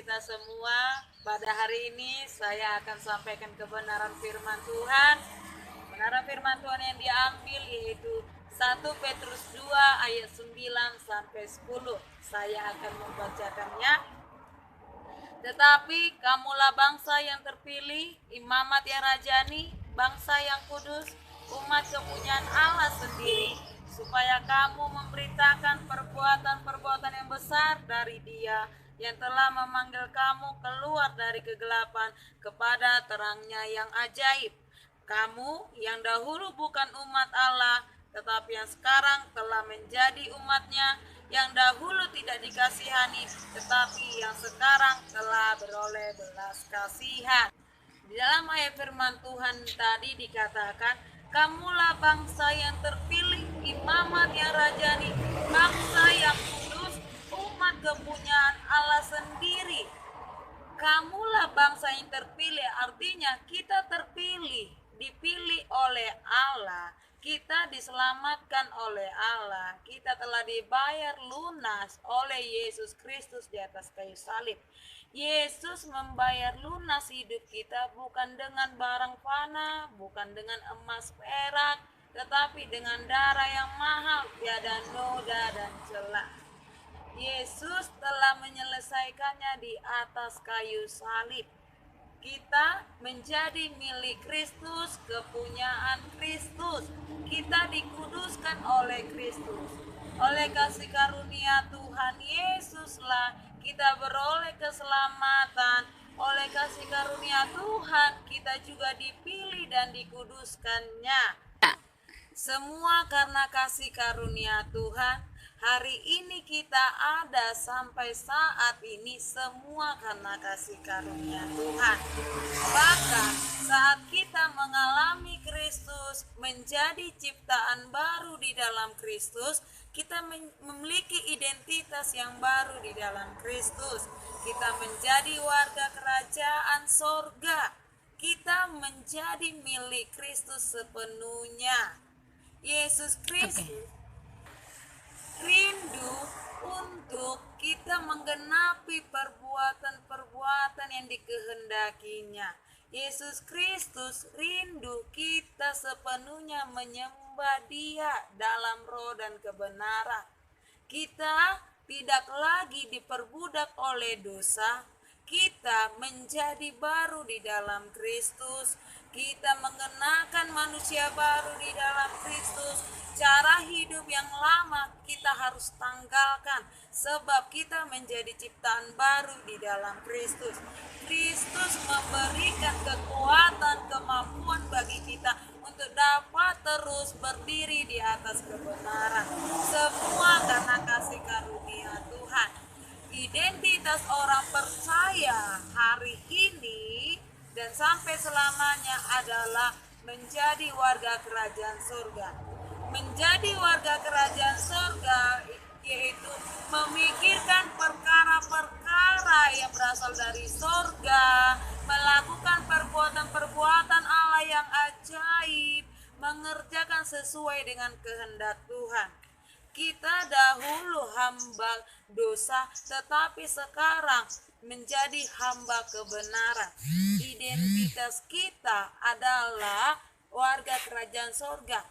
kita semua. Pada hari ini saya akan sampaikan kebenaran firman Tuhan. Kebenaran firman Tuhan yang diambil yaitu 1 Petrus 2 ayat 9 sampai 10. Saya akan membacakannya. Tetapi kamulah bangsa yang terpilih, imamat yang rajani, bangsa yang kudus, umat kepunyaan Allah sendiri, supaya kamu memberitakan perbuatan-perbuatan yang besar dari Dia yang telah memanggil kamu keluar dari kegelapan kepada terangnya yang ajaib. Kamu yang dahulu bukan umat Allah, tetapi yang sekarang telah menjadi umatnya, yang dahulu tidak dikasihani, tetapi yang sekarang telah beroleh belas kasihan. Di dalam ayat firman Tuhan tadi dikatakan, kamulah bangsa yang terpilih, imamat yang rajani, bangsa yang kudus, umat kepunyaan Allah sendiri. Kamulah bangsa yang terpilih, artinya kita terpilih, dipilih oleh Allah. Kita diselamatkan oleh Allah. Kita telah dibayar lunas oleh Yesus Kristus di atas kayu salib. Yesus membayar lunas hidup kita bukan dengan barang fana, bukan dengan emas perak, tetapi dengan darah yang mahal, tiada noda dan celah. Yesus telah menyelesaikannya di atas kayu salib. Kita menjadi milik Kristus, kepunyaan Kristus. Kita dikuduskan oleh Kristus. Oleh kasih karunia Tuhan Yesuslah kita beroleh keselamatan. Oleh kasih karunia Tuhan kita juga dipilih dan dikuduskannya. Semua karena kasih karunia Tuhan. Hari ini kita ada sampai saat ini semua karena kasih karunia Tuhan. Bahkan saat kita mengalami Kristus, menjadi ciptaan baru di dalam Kristus, kita memiliki identitas yang baru di dalam Kristus. Kita menjadi warga kerajaan sorga. Kita menjadi milik Kristus sepenuhnya. Yesus Kristus rindu untuk kita menggenapi perbuatan-perbuatan yang dikehendakinya. Yesus Kristus rindu kita sepenuhnya menyembah Dia dalam roh dan kebenaran. Kita tidak lagi diperbudak oleh dosa. Kita menjadi baru di dalam Kristus. Kita mengenakan manusia baru di dalam Kristus. Cara hidup yang lama kita harus tanggalkan, sebab kita menjadi ciptaan baru di dalam Kristus. Kristus memberikan kekuatan, kemampuan bagi kita untuk dapat terus berdiri di atas kebenaran. Semua karena kasih karunia Tuhan. Identitas orang percaya hari ini dan sampai selamanya adalah menjadi warga kerajaan surga. Menjadi warga kerajaan surga yaitu memikirkan perkara-perkara yang berasal dari surga, melakukan perbuatan-perbuatan Allah yang ajaib, mengerjakan sesuai dengan kehendak Tuhan. Kita dahulu hamba dosa, tetapi sekarang menjadi hamba kebenaran. Identitas kita adalah warga kerajaan surga.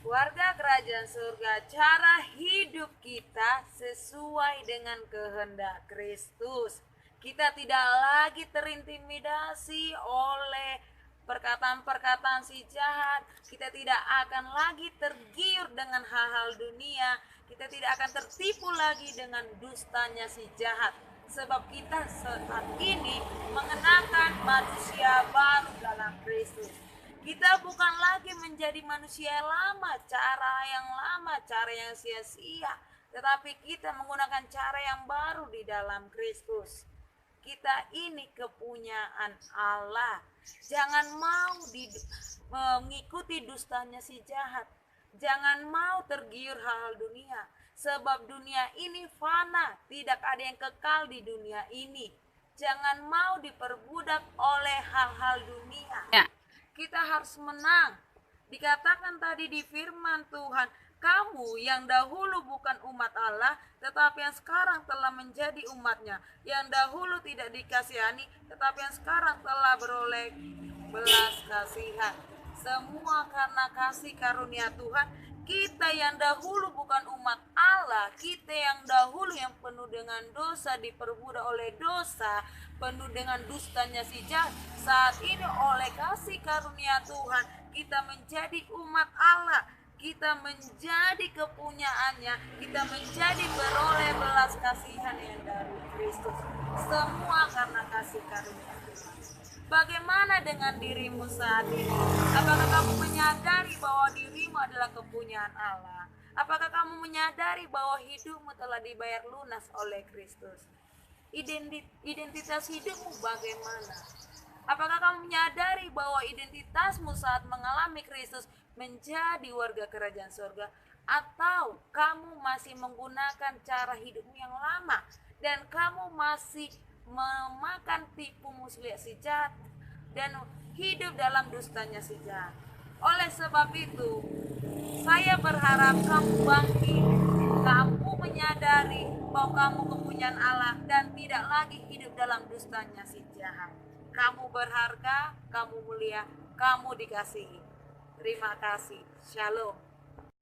Warga kerajaan surga, cara hidup kita sesuai dengan kehendak Kristus. Kita tidak lagi terintimidasi oleh perkataan-perkataan si jahat. Kita tidak akan lagi tergiur dengan hal-hal dunia. Kita tidak akan tertipu lagi dengan dustanya si jahat. Sebab kita saat ini mengenakan manusia baru dalam Kristus. Kita bukan lagi menjadi manusia lama, cara yang sia-sia. Tetapi kita menggunakan cara yang baru di dalam Kristus. Kita ini kepunyaan Allah. Jangan mau mengikuti dustanya si jahat. Jangan mau tergiur hal-hal dunia. Sebab dunia ini fana, tidak ada yang kekal di dunia ini. Jangan mau diperbudak oleh hal-hal dunia. Kita harus menang. Dikatakan tadi di firman Tuhan, Kamu yang dahulu bukan umat Allah, tetapi yang sekarang telah menjadi umatnya. Yang dahulu tidak dikasihani, tetapi yang sekarang telah beroleh belas kasihan. Semua karena kasih karunia Tuhan. Kita yang dahulu bukan umat Allah, kita yang dahulu yang penuh dengan dosa, diperbudak oleh dosa, penuh dengan dustanya si jahat, saat ini oleh kasih karunia Tuhan kita menjadi umat Allah, kita menjadi kepunyaannya, kita menjadi beroleh belas kasihan yang dari Kristus. Semua karena kasih karunia Tuhan. Bagaimana dengan dirimu saat ini? Apakah kamu menyadari bahwa dirimu adalah kepunyaan Allah? Apakah kamu menyadari bahwa hidupmu telah dibayar lunas oleh Kristus? Identitas hidupmu bagaimana? Apakah kamu menyadari bahwa identitasmu saat mengalami Kristus menjadi warga kerajaan surga? Atau kamu masih menggunakan cara hidupmu yang lama dan kamu masih memakan tipu muslihat si jahat dan hidup dalam dustanya si jahat? Oleh sebab itu, saya berharap kamu bangkit, kamu menyadari bahwa kamu kepunyaan Allah dan tidak lagi hidup dalam dustanya si jahat. Kamu berharga, kamu mulia, kamu dikasihi. Terima kasih. Shalom.